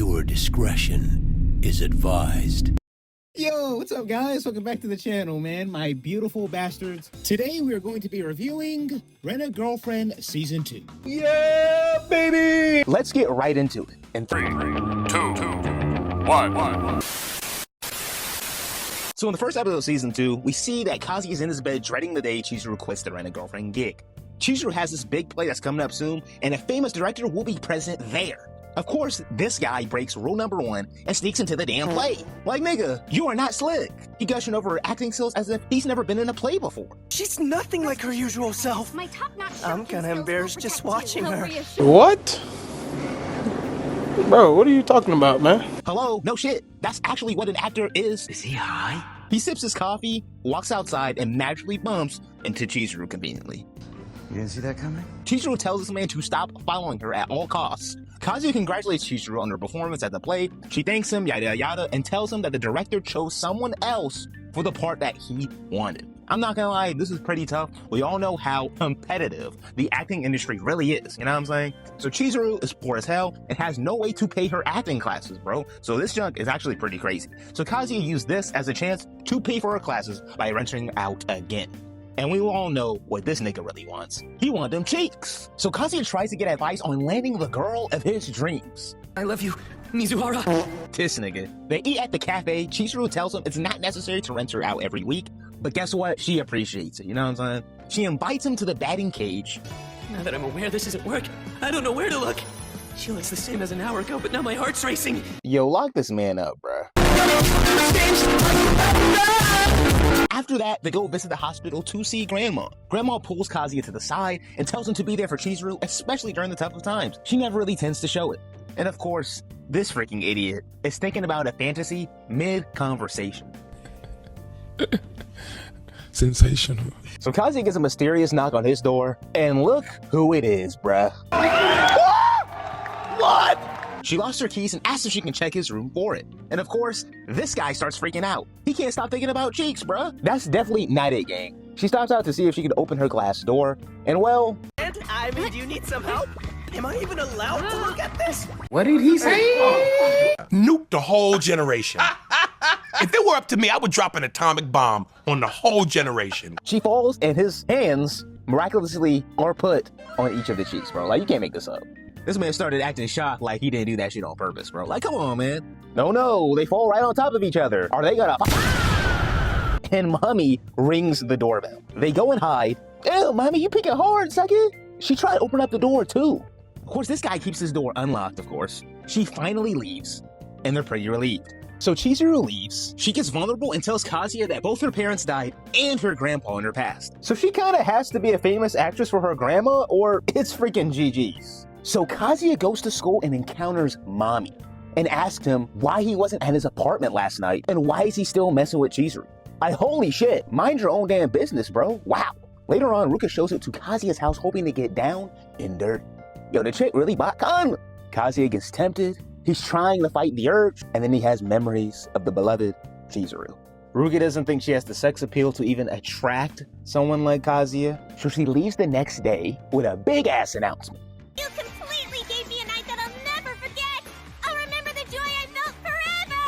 Viewer discretion is advised. Yo, what's up guys? Welcome back to the channel, man. My beautiful bastards. Today we are going to be reviewing Rent a Girlfriend Season 2. Yeah, baby! Let's get right into it. In 3, 2, 1. So in the first episode of Season 2, we see that Kazi is in his bed dreading the day Chizuru quits the Rent a Girlfriend gig. Chizuru has this big play that's coming up soon, and a famous director will be present there. Of course, this guy breaks rule number 1 and sneaks into the damn play. Like, nigga, you are not slick. He gushing over her acting skills as if he's never been in a play before. She's nothing like her usual self. My top-notch I'm kinda embarrassed just watching her. What? Bro, what are you talking about, man? Hello? No shit. That's actually what an actor is. Is he high? He sips his coffee, walks outside, and magically bumps into Chizuru conveniently. You didn't see that coming? Chizuru tells this man to stop following her at all costs. Kazuya congratulates Chizuru on her performance at the play. She thanks him, yada yada, and tells him that the director chose someone else for the part that he wanted. I'm not gonna lie, this is pretty tough. We all know how competitive the acting industry really is, you know what I'm saying? So Chizuru is poor as hell and has no way to pay her acting classes, bro. So this junk is actually pretty crazy. So Kazuya used this as a chance to pay for her classes by renting out again. And we all know what this nigga really wants. He wants them cheeks. So Kazuya tries to get advice on landing the girl of his dreams. I love you, Mizuhara. This nigga. They eat at the cafe. Chizuru tells him it's not necessary to rent her out every week. But guess what? She appreciates it, you know what I'm saying? She invites him to the batting cage. Now that I'm aware this isn't work, I don't know where to look. She looks the same as an hour ago, but now my heart's racing. Yo, lock this man up, bruh. After that, they go visit the hospital to see Grandma. Grandma pulls Kazuya to the side and tells him to be there for Chizuru, especially during the toughest times. She never really tends to show it. And of course, this freaking idiot is thinking about a fantasy mid-conversation. Sensational. So Kazuya gets a mysterious knock on his door, and look who it is, bruh. What? She lost her keys and asks if she can check his room for it. And of course, this guy starts freaking out. He can't stop thinking about cheeks, bruh. That's definitely not it, gang. She stops out to see if she can open her glass door, and well... And I mean, do you need some help? Am I even allowed to look at this? What did he say? Nuke the whole generation. If it were up to me, I would drop an atomic bomb on the whole generation. She falls, and his hands miraculously are put on each of the cheeks, bro. Like, you can't make this up. This man started acting shocked like he didn't do that shit on purpose, bro. Like, come on, man. No, they fall right on top of each other. Are they gonna... And Mommy rings the doorbell. They go and hide. Ew, Mommy, you picking hard, sucker. She tried to open up the door, too. Of course, this guy keeps his door unlocked, of course. She finally leaves, and they're pretty relieved. So Chizuru leaves. She gets vulnerable and tells Kazuya that both her parents died and her grandpa in her past. So she kind of has to be a famous actress for her grandma, or it's freaking GG's. So Kazuya goes to school and encounters Mommy and asks him why he wasn't at his apartment last night and why is he still messing with Chizuru. Holy shit, mind your own damn business, bro. Wow. Later on, Ruka shows up to Kazuya's house hoping to get down and dirty. Yo, the chick really bought con. Kazuya gets tempted. He's trying to fight the urge, and then he has memories of the beloved Chizuru. Ruka doesn't think she has the sex appeal to even attract someone like Kazuya, so she leaves the next day with a big-ass announcement. You completely gave me a night that I'll never forget! I'll remember the joy I felt forever!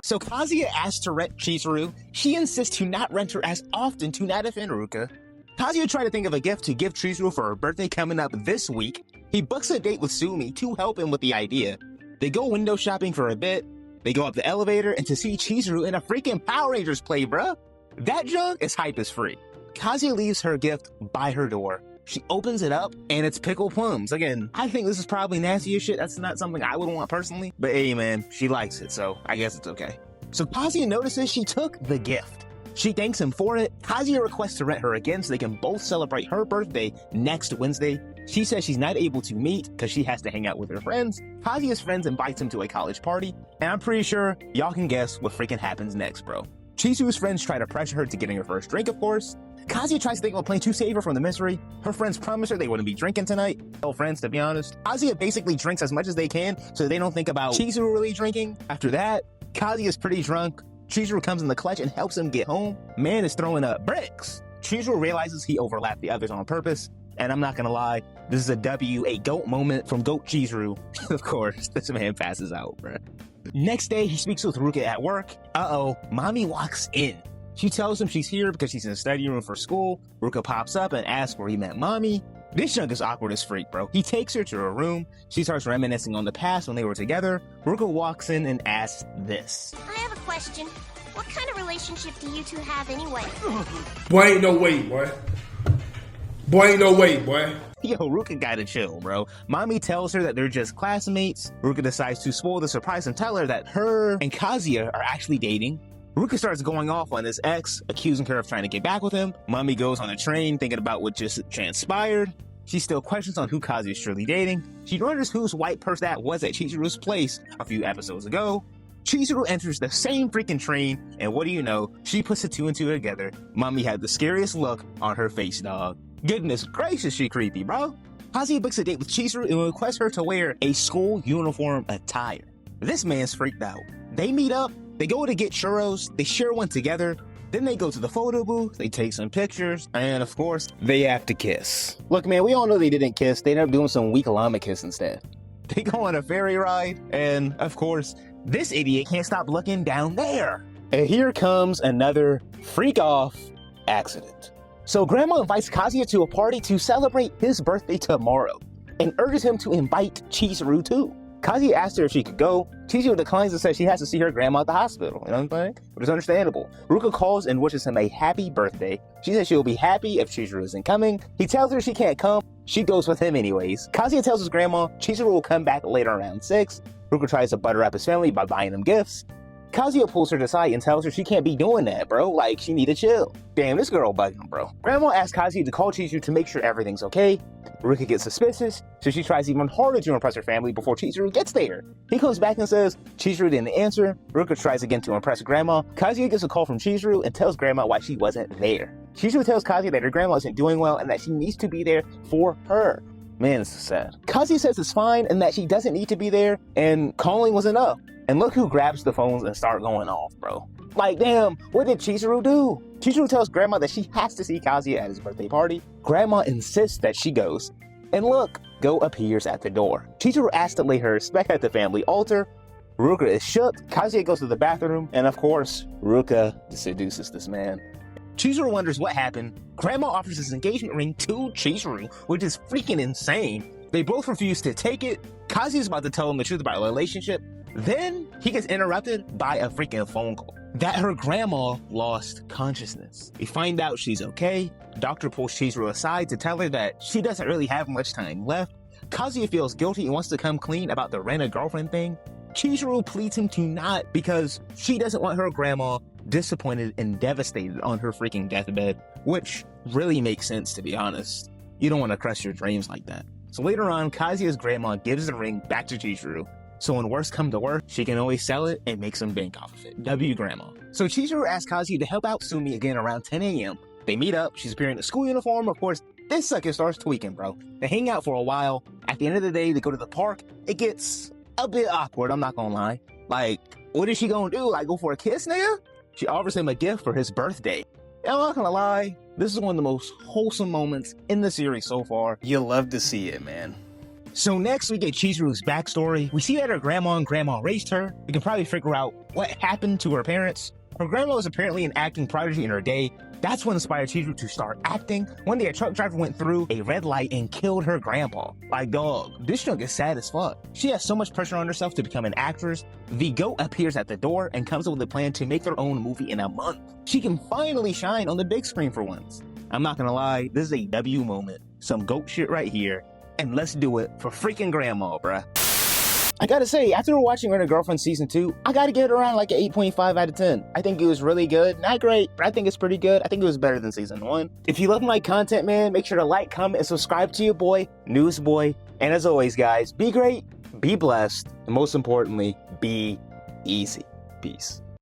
So Kazuya asks to rent Chizuru. She insists to not rent her as often to not offend Ruka. Kazuya tried to think of a gift to give Chizuru for her birthday coming up this week. He books a date with Sumi to help him with the idea. They go window shopping for a bit. They go up the elevator and to see Chizuru in a freaking Power Rangers play, bruh. That junk is hype as free. Kazuya leaves her gift by her door. She opens it up, and it's pickled plums. Again, I think this is probably nasty as shit. That's not something I would want personally. But hey, man, she likes it, so I guess it's okay. So Kazuya notices she took the gift. She thanks him for it. Kazuya requests to rent her again so they can both celebrate her birthday next Wednesday. She says she's not able to meet because she has to hang out with her friends. Kazuya's friends invites him to a college party, and I'm pretty sure y'all can guess what freaking happens next, bro. Chizuru's friends try to pressure her to getting her first drink, of course. Kazuya tries to think of a plan to save her from the misery. Her friends promise her they wouldn't be drinking tonight. Tell friends, to be honest. Kazuya basically drinks as much as they can so they don't think about Chizuru really drinking. After that, Kazuya's pretty drunk. Chizuru comes in the clutch and helps him get home. Man is throwing up bricks. Chizuru realizes he overlapped the others on purpose And I'm not gonna lie, this is a GOAT moment from GOAT Chizuru. Of course, this man passes out, bruh. Next day, he speaks with Ruka at work. Mommy walks in. She tells him she's here because she's in the study room for school. Ruka pops up and asks where he met Mommy. This chunk is awkward as freak, bro. He takes her to her room. She starts reminiscing on the past when they were together. Ruka walks in and asks this. I have a question. What kind of relationship do you two have anyway? Boy, ain't no way, boy. Boy, ain't no way, boy. Yo, Ruka gotta chill, bro. Mommy tells her that they're just classmates. Ruka decides to spoil the surprise and tell her that her and Kazuya are actually dating. Ruka starts going off on his ex, accusing her of trying to get back with him. Mommy goes on the train thinking about what just transpired. She still questions on who Kazuya is truly dating. She wonders whose white purse that was at Chizuru's place a few episodes ago. Chizuru enters the same freaking train, and what do you know? She puts the two and two together. Mommy had the scariest look on her face, dog. Goodness gracious, she creepy, bro. Kazuya books a date with Chizuru and requests her to wear a school uniform attire. This man's freaked out. They meet up, they go to get churros, they share one together, then they go to the photo booth, they take some pictures, and of course, they have to kiss. Look, man, we all know they didn't kiss. They ended up doing some weak llama kiss instead. They go on a ferry ride, and of course, this idiot can't stop looking down there. And here comes another freak-off accident. So Grandma invites Kazuya to a party to celebrate his birthday tomorrow, and urges him to invite Chizuru too. Kazuya asks her if she could go. Chizuru declines and says she has to see her grandma at the hospital. You know what I'm saying? But it's understandable. Ruka calls and wishes him a happy birthday. She says she'll be happy if Chizuru isn't coming. He tells her she can't come. She goes with him anyways. Kazuya tells his grandma Chizuru will come back later around 6. Ruka tries to butter up his family by buying them gifts. Kazuya pulls her to side and tells her she can't be doing that, bro. Like, she need to chill. Damn, this girl bugging, bro. Grandma asks Kazuya to call Chizuru to make sure everything's okay. Ruka gets suspicious, so she tries even harder to impress her family before Chizuru gets there. He comes back and says Chizuru didn't answer. Ruka tries again to impress Grandma. Kazuya gets a call from Chizuru and tells Grandma why she wasn't there. Chizuru tells Kazuya that her grandma isn't doing well and that she needs to be there for her. Man, this is sad. Kazuya says it's fine and that she doesn't need to be there, and calling was enough. And look who grabs the phones and start going off, bro. Like, damn, what did Chizuru do? Chizuru tells Grandma that she has to see Kazuya at his birthday party. Grandma insists that she goes. And look, Go appears at the door. Chizuru asks to lay her respect at the family altar. Ruka is shook. Kazuya goes to the bathroom. And of course, Ruka seduces this man. Chizuru wonders what happened. Grandma offers his engagement ring to Chizuru, which is freaking insane. They both refuse to take it. Kazuya's about to tell him the truth about their relationship. Then he gets interrupted by a freaking phone call that her grandma lost consciousness. We find out she's okay. Doctor pulls Chizuru aside to tell her that she doesn't really have much time left. Kazuya feels guilty and wants to come clean about the rent-a-girlfriend thing. Chizuru pleads him to not because she doesn't want her grandma disappointed and devastated on her freaking deathbed, which really makes sense, to be honest. You don't want to crush your dreams like that. So later on, Kazuya's grandma gives the ring back to Chizuru. So when worst come to worst, she can always sell it and make some bank off of it. W grandma. So Chizuru asks Kazuya to help out Sumi again around 10 a.m. They meet up, she's appearing in a school uniform. Of course, this sucker starts tweaking, bro. They hang out for a while. At the end of the day, they go to the park. It gets a bit awkward, I'm not gonna lie. Like, what is she gonna do? Like, go for a kiss, nigga? She offers him a gift for his birthday. And I'm not gonna lie, this is one of the most wholesome moments in the series so far. You'll love to see it, man. So next we get Chizuru's backstory. We see that her grandma and grandma raised her. We can probably figure out what happened to her parents. Her grandma was apparently an acting prodigy in her day. That's what inspired Chizuru to start acting. One day a truck driver went through a red light and killed her grandpa. Like, dog, this junk is sad as fuck. She has so much pressure on herself to become an actress. The GOAT appears at the door and comes up with a plan to make their own movie in a month. She can finally shine on the big screen for once. I'm not gonna lie, this is a W moment. Some GOAT shit right here. And let's do it for freaking grandma, bruh. I gotta say, after watching Rent-A-Girlfriend Season 2, I gotta give it around like an 8.5 out of 10. I think it was really good. Not great, but I think it's pretty good. I think it was better than Season 1. If you love my content, man, make sure to like, comment, and subscribe to your boy, Newsboy. And as always, guys, be great, be blessed, and most importantly, be easy. Peace.